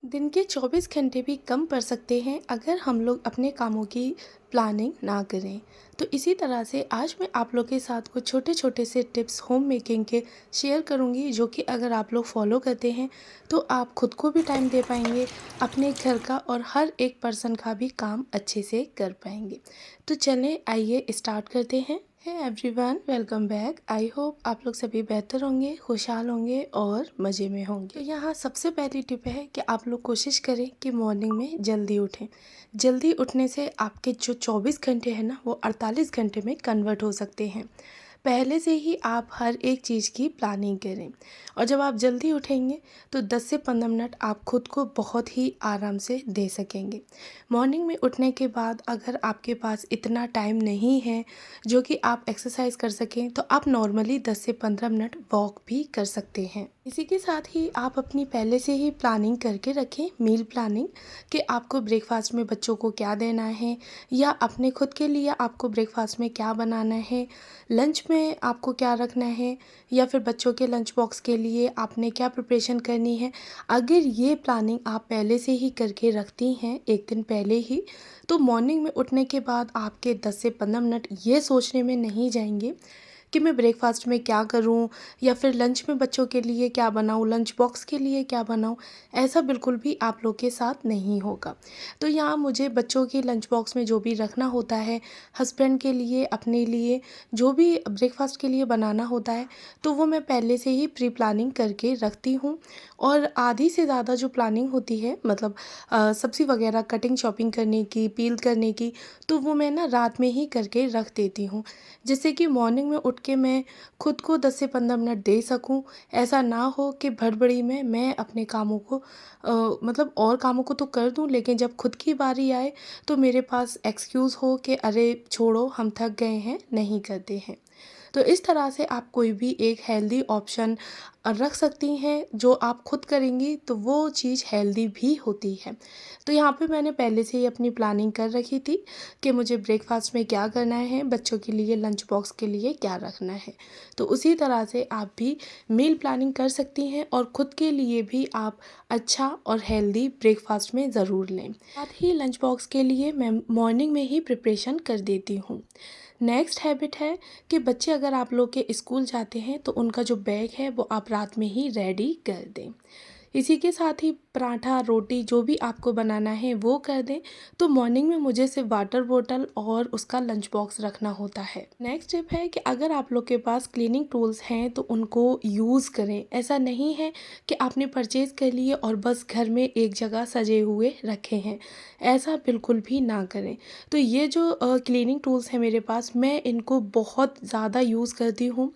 दिन के 24 घंटे भी कम पड़ सकते हैं अगर हम लोग अपने कामों की प्लानिंग ना करें। तो इसी तरह से आज मैं आप लोग के साथ कुछ छोटे छोटे से टिप्स होम मेकिंग के शेयर करूंगी, जो कि अगर आप लोग फॉलो करते हैं तो आप खुद को भी टाइम दे पाएंगे, अपने घर का और हर एक पर्सन का भी काम अच्छे से कर पाएंगे। तो चलें, आइए स्टार्ट करते हैं। Hey everyone, welcome back. I hope आप लोग सभी बेहतर होंगे, खुशहाल होंगे और मज़े में होंगे। तो यहाँ सबसे पहली टिप है कि आप लोग कोशिश करें कि मॉर्निंग में जल्दी उठें। जल्दी उठने से आपके जो 24 घंटे हैं ना, वो 48 घंटे में कन्वर्ट हो सकते हैं। पहले से ही आप हर एक चीज़ की प्लानिंग करें, और जब आप जल्दी उठेंगे तो 10 से 15 मिनट आप खुद को बहुत ही आराम से दे सकेंगे। मॉर्निंग में उठने के बाद अगर आपके पास इतना टाइम नहीं है जो कि आप एक्सरसाइज कर सकें, तो आप नॉर्मली 10 से 15 मिनट वॉक भी कर सकते हैं। इसी के साथ ही आप अपनी पहले से ही प्लानिंग करके रखें, मील प्लानिंग, कि आपको ब्रेकफास्ट में बच्चों को क्या देना है, या अपने खुद के लिए आपको ब्रेकफास्ट में क्या बनाना है, लंच में आपको क्या रखना है, या फिर बच्चों के लंच बॉक्स के लिए आपने क्या प्रिपरेशन करनी है। अगर ये प्लानिंग आप पहले से ही करके रखती हैं एक दिन पहले ही, तो मॉर्निंग में उठने के बाद आपके 10 से 15 मिनट ये सोचने में नहीं जाएंगे कि मैं ब्रेकफास्ट में क्या करूं, या फिर लंच में बच्चों के लिए क्या बनाऊं, लंच बॉक्स के लिए क्या बनाऊं। ऐसा बिल्कुल भी आप लोग के साथ नहीं होगा। तो यहाँ मुझे बच्चों के लंच बॉक्स में जो भी रखना होता है, हस्बैंड के लिए, अपने लिए जो भी ब्रेकफास्ट के लिए बनाना होता है, तो वो मैं पहले से ही प्री प्लानिंग करके रखती हूँ। और आधी से ज़्यादा जो प्लानिंग होती है, मतलब सब्ज़ी वगैरह कटिंग शॉपिंग करने की, पील करने की, तो वो मैं ना रात में ही करके रख देती हूँ, जिससे कि मॉर्निंग में उठ के मैं खुद को 10 से 15 मिनट दे सकूं। ऐसा ना हो कि भड़बड़ी में मैं अपने कामों को मतलब और कामों को तो कर दूं, लेकिन जब खुद की बारी आए तो मेरे पास एक्सक्यूज़ हो कि अरे छोड़ो, हम थक गए हैं, नहीं करते हैं। तो इस तरह से आप कोई भी एक हेल्दी ऑप्शन रख सकती हैं, जो आप खुद करेंगी तो वो चीज़ हेल्दी भी होती है। तो यहाँ पे मैंने पहले से ही अपनी प्लानिंग कर रखी थी कि मुझे ब्रेकफास्ट में क्या करना है, बच्चों के लिए लंच बॉक्स के लिए क्या रखना है। तो उसी तरह से आप भी मील प्लानिंग कर सकती हैं, और ख़ुद के लिए भी आप अच्छा और हेल्दी ब्रेकफास्ट में ज़रूर लें। साथ ही लंच बॉक्स के लिए मैं मॉर्निंग में ही प्रिपरेशन कर देती हूँ। नेक्स्ट हैबिट है कि बच्चे अगर आप लोग के स्कूल जाते हैं तो उनका जो बैग है वो आप रात में ही रेडी कर दें। इसी के साथ ही पराठा, रोटी जो भी आपको बनाना है वो कर दें। तो मॉर्निंग में मुझे सिर्फ वाटर बोतल और उसका लंच बॉक्स रखना होता है। नेक्स्ट टिप है कि अगर आप लोग के पास क्लीनिंग टूल्स हैं तो उनको यूज़ करें। ऐसा नहीं है कि आपने परचेज़ कर लिए और बस घर में एक जगह सजे हुए रखे हैं, ऐसा बिल्कुल भी ना करें। तो ये जो क्लीनिंग टूल्स हैं मेरे पास, मैं इनको बहुत ज़्यादा यूज़ करती हूँ।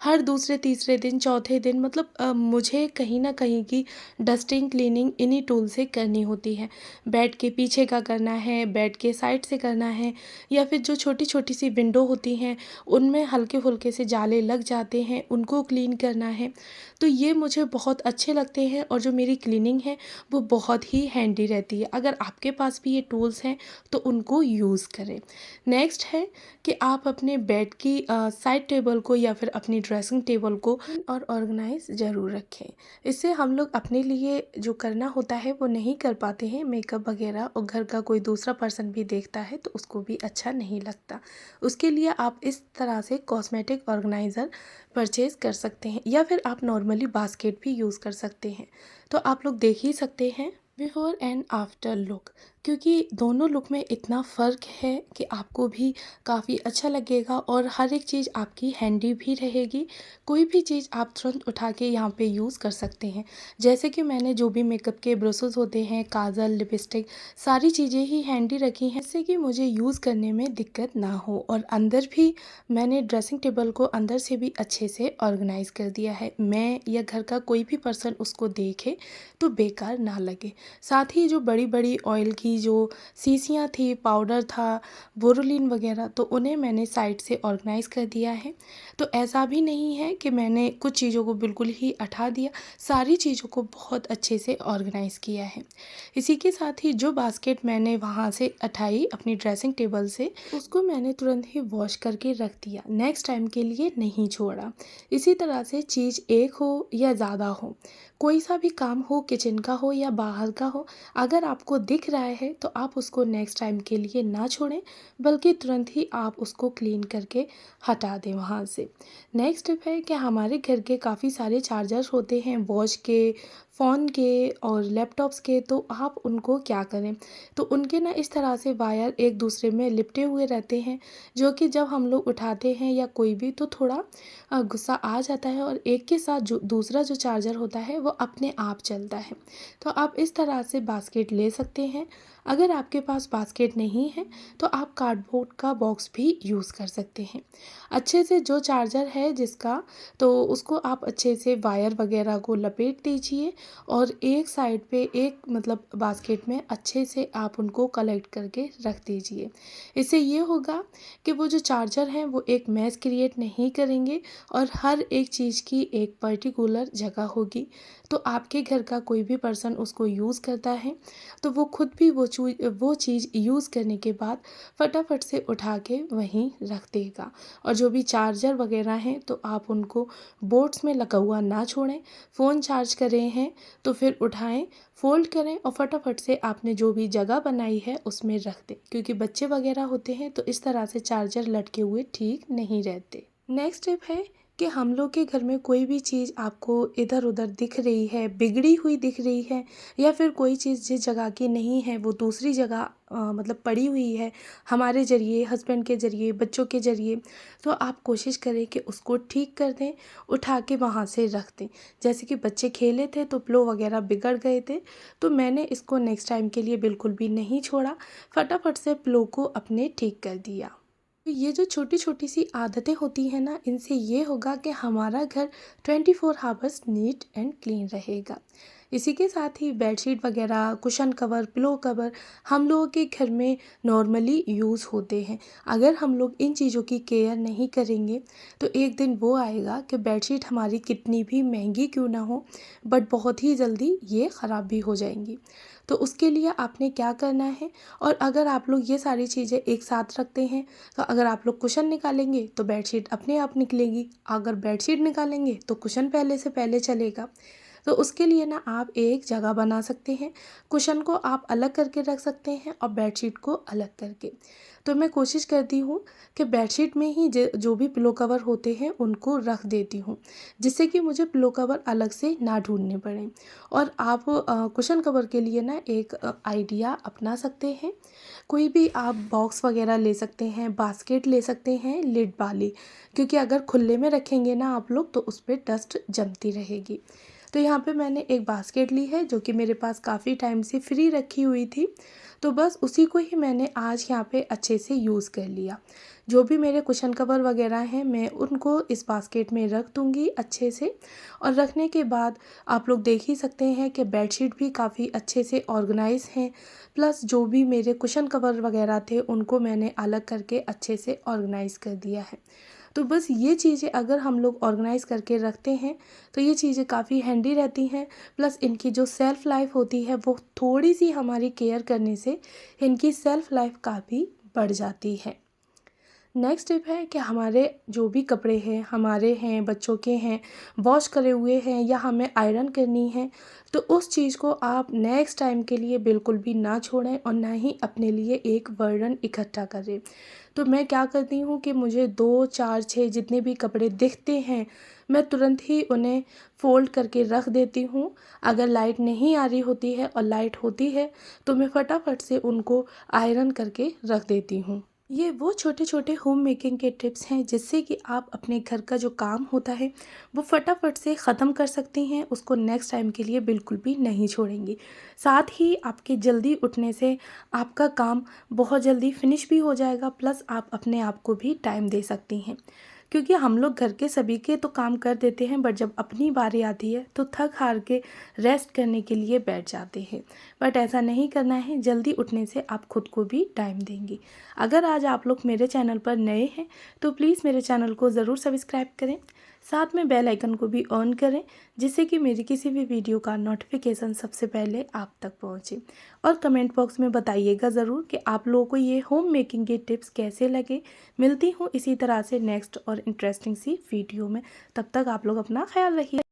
हर दूसरे तीसरे दिन, चौथे दिन, मतलब मुझे कहीं ना कहीं की डस्टिंग, क्लीनिंग इन्हीं टूल से करनी होती है। बेड के पीछे का करना है, बेड के साइड से करना है, या फिर जो छोटी छोटी सी विंडो होती हैं उनमें हल्के फुल्के से जाले लग जाते हैं, उनको क्लीन करना है। तो ये मुझे बहुत अच्छे लगते हैं, और जो मेरी क्लीनिंग है वो बहुत ही हैंडी रहती है। अगर आपके पास भी ये टूल्स हैं तो उनको यूज़ करें। नेक्स्ट है कि आप अपने बेड की साइड टेबल को या फिर अपनी ड्रेसिंग टेबल को और ऑर्गेनाइज ज़रूर रखें। इससे हम लोग अपने लिए जो करना होता है वो नहीं कर पाते हैं, मेकअप वगैरह, और घर का कोई दूसरा पर्सन भी देखता है तो उसको भी अच्छा नहीं लगता। उसके लिए आप इस तरह से कॉस्मेटिक ऑर्गेनाइज़र परचेज़ कर सकते हैं, या फिर आप नॉर्मली बास्केट भी यूज़ कर सकते हैं। तो आप लोग देख ही सकते हैं बिफोर एंड आफ्टर लुक, क्योंकि दोनों लुक में इतना फ़र्क है कि आपको भी काफ़ी अच्छा लगेगा, और हर एक चीज़ आपकी हैंडी भी रहेगी। कोई भी चीज़ आप तुरंत उठा के यहाँ पे यूज़ कर सकते हैं। जैसे कि मैंने जो भी मेकअप के ब्रशेस होते हैं, काजल, लिपस्टिक, सारी चीज़ें ही हैंडी रखी हैं, जिससे कि मुझे यूज़ करने में दिक्कत ना हो। और अंदर भी मैंने ड्रेसिंग टेबल को अंदर से भी अच्छे से ऑर्गेनाइज़ कर दिया है, मैं या घर का कोई भी पर्सन उसको देखे तो बेकार ना लगे। साथ ही जो बड़ी बड़ी ऑयल की की जो शीशियाँ थी, पाउडर था, बोरोलिन वगैरह, तो उन्हें मैंने साइड से ऑर्गेनाइज़ कर दिया है। तो ऐसा भी नहीं है कि मैंने कुछ चीज़ों को बिल्कुल ही हटा दिया, सारी चीज़ों को बहुत अच्छे से ऑर्गेनाइज़ किया है। इसी के साथ ही जो बास्केट मैंने वहाँ से उठाई अपनी ड्रेसिंग टेबल से, उसको मैंने तुरंत ही वॉश करके रख दिया, नेक्स्ट टाइम के लिए नहीं छोड़ा। इसी तरह से चीज़ एक हो या ज़्यादा हो, कोई सा भी काम हो, किचन का हो या बाहर का हो, अगर आपको दिख रहा है तो आप उसको नेक्स्ट टाइम के लिए ना छोड़ें, बल्कि तुरंत ही आप उसको क्लीन करके हटा दें वहाँ से। नेक्स्ट टिप है कि हमारे घर के काफ़ी सारे चार्जर्स होते हैं, वॉच के, फ़ोन के और लैपटॉप्स के, तो आप उनको क्या करें, तो उनके ना इस तरह से वायर एक दूसरे में लिपटे हुए रहते हैं, जो कि जब हम लोग उठाते हैं या कोई भी, तो थोड़ा गुस्सा आ जाता है और एक के साथ जो दूसरा जो चार्जर होता है वो अपने आप चलता है। तो आप इस तरह से बास्केट ले सकते हैं। अगर आपके पास बास्केट नहीं है तो आप कार्डबोर्ड का बॉक्स भी यूज़ कर सकते हैं। अच्छे से जो चार्जर है जिसका, तो उसको आप अच्छे से वायर वगैरह को लपेट दीजिए और एक साइड पे एक मतलब बास्केट में अच्छे से आप उनको कलेक्ट करके रख दीजिए। इससे ये होगा कि वो जो चार्जर हैं वो एक मैस क्रिएट नहीं करेंगे और हर एक चीज़ की एक पर्टिकुलर जगह होगी। तो आपके घर का कोई भी पर्सन उसको यूज़ करता है तो वो खुद भी वो चीज़ यूज़ करने के बाद फटाफट से उठा के वहीं रख देगा। और जो भी चार्जर वगैरह हैं तो आप उनको बोर्ड्स में लगा हुआ ना छोड़ें। फ़ोन चार्ज कर रहे हैं तो फिर उठाएं, फ़ोल्ड करें और फटाफट से आपने जो भी जगह बनाई है उसमें रख दें, क्योंकि बच्चे वगैरह होते हैं तो इस तरह से चार्जर लटके हुए ठीक नहीं रहते। नेक्स्ट टिप है कि हम लोग के घर में कोई भी चीज़ आपको इधर उधर दिख रही है, बिगड़ी हुई दिख रही है, या फिर कोई चीज़ जिस जगह की नहीं है वो दूसरी जगह मतलब पड़ी हुई है हमारे ज़रिए, हस्बैंड के ज़रिए, बच्चों के ज़रिए, तो आप कोशिश करें कि उसको ठीक कर दें, उठा के वहाँ से रख दें। जैसे कि बच्चे खेले थे तो प्लो वगैरह बिगड़ गए थे, तो मैंने इसको नेक्स्ट टाइम के लिए बिल्कुल भी नहीं छोड़ा, फटाफट से प्लो को अपने ठीक कर दिया। तो ये जो छोटी छोटी सी आदतें होती हैं ना, इनसे ये होगा कि हमारा घर 24 आवर्स नीट एंड क्लीन रहेगा। इसी के साथ ही बेडशीट वगैरह, कुशन कवर, पिलो कवर हम लोगों के घर में नॉर्मली यूज़ होते हैं। अगर हम लोग इन चीज़ों की केयर नहीं करेंगे तो एक दिन वो आएगा कि बेडशीट हमारी कितनी भी महंगी क्यों ना हो, बट बहुत ही जल्दी ये ख़राब भी हो जाएंगी। तो उसके लिए आपने क्या करना है, और अगर आप लोग ये सारी चीज़ें एक साथ रखते हैं, तो अगर आप लोग कुशन निकालेंगे तो बेडशीट अपने आप निकलेगी, अगर बेडशीट निकालेंगे तो कुशन पहले से पहले चलेगा। तो उसके लिए ना आप एक जगह बना सकते हैं, कुशन को आप अलग करके रख सकते हैं और बेडशीट को अलग करके। तो मैं कोशिश करती हूँ कि बेडशीट में ही जो भी पिलो कवर होते हैं उनको रख देती हूँ, जिससे कि मुझे पिलो कवर अलग से ना ढूंढने पड़े। और आप कुशन कवर के लिए ना एक आइडिया अपना सकते हैं, कोई भी आप बॉक्स वगैरह ले सकते हैं, बास्केट ले सकते हैं लिड वाली, क्योंकि अगर खुले में रखेंगे ना आप लोग तो उस पर डस्ट जमती रहेगी। तो यहाँ पे मैंने एक बास्केट ली है जो कि मेरे पास काफ़ी टाइम से फ्री रखी हुई थी, तो बस उसी को ही मैंने आज यहाँ पे अच्छे से यूज़ कर लिया। जो भी मेरे कुशन कवर वगैरह हैं मैं उनको इस बास्केट में रख दूँगी अच्छे से। और रखने के बाद आप लोग देख ही सकते हैं कि बेडशीट भी काफ़ी अच्छे से ऑर्गेनाइज हैं, प्लस जो भी मेरे कुशन कवर वगैरह थे उनको मैंने अलग करके अच्छे से ऑर्गेनाइज़ कर दिया है। तो बस ये चीज़ें अगर हम लोग ऑर्गेनाइज़ करके रखते हैं तो ये चीज़ें काफ़ी हैंडी रहती हैं, प्लस इनकी जो सेल्फ़ लाइफ होती है वो थोड़ी सी हमारी केयर करने से इनकी सेल्फ़ लाइफ काफ़ी बढ़ जाती है। नेक्स्ट टिप है कि हमारे जो भी कपड़े हैं, हमारे हैं, बच्चों के हैं, वॉश करे हुए हैं या हमें आयरन करनी है, तो उस चीज़ को आप नेक्स्ट टाइम के लिए बिल्कुल भी ना छोड़ें और ना ही अपने लिए एक बर्डन इकट्ठा करें। तो मैं क्या करती हूँ कि मुझे 2, 4, 6 जितने भी कपड़े दिखते हैं मैं तुरंत ही उन्हें फ़ोल्ड करके रख देती हूँ। अगर लाइट नहीं आ रही होती है और लाइट होती है तो मैं फटाफट से उनको आयरन करके रख देती हूँ। ये वो छोटे छोटे होम मेकिंग के टिप्स हैं जिससे कि आप अपने घर का जो काम होता है वो फटाफट से ख़त्म कर सकती हैं, उसको नेक्स्ट टाइम के लिए बिल्कुल भी नहीं छोड़ेंगी। साथ ही आपके जल्दी उठने से आपका काम बहुत जल्दी फिनिश भी हो जाएगा, प्लस आप अपने आप को भी टाइम दे सकती हैं, क्योंकि हम लोग घर के सभी के तो काम कर देते हैं, बट जब अपनी बारी आती है तो थक हार के रेस्ट करने के लिए बैठ जाते हैं। बट ऐसा नहीं करना है, जल्दी उठने से आप खुद को भी टाइम देंगे। अगर आज आप लोग मेरे चैनल पर नए हैं तो प्लीज़ मेरे चैनल को ज़रूर सब्सक्राइब करें, साथ में बेल आइकन को भी ऑन करें, जिससे कि मेरी किसी भी वीडियो का नोटिफिकेशन सबसे पहले आप तक पहुंचे। और कमेंट बॉक्स में बताइएगा ज़रूर कि आप लोगों को ये होम मेकिंग के टिप्स कैसे लगे। मिलती हूँ इसी तरह से नेक्स्ट और इंटरेस्टिंग सी वीडियो में। तब तक आप लोग अपना ख्याल रखिए।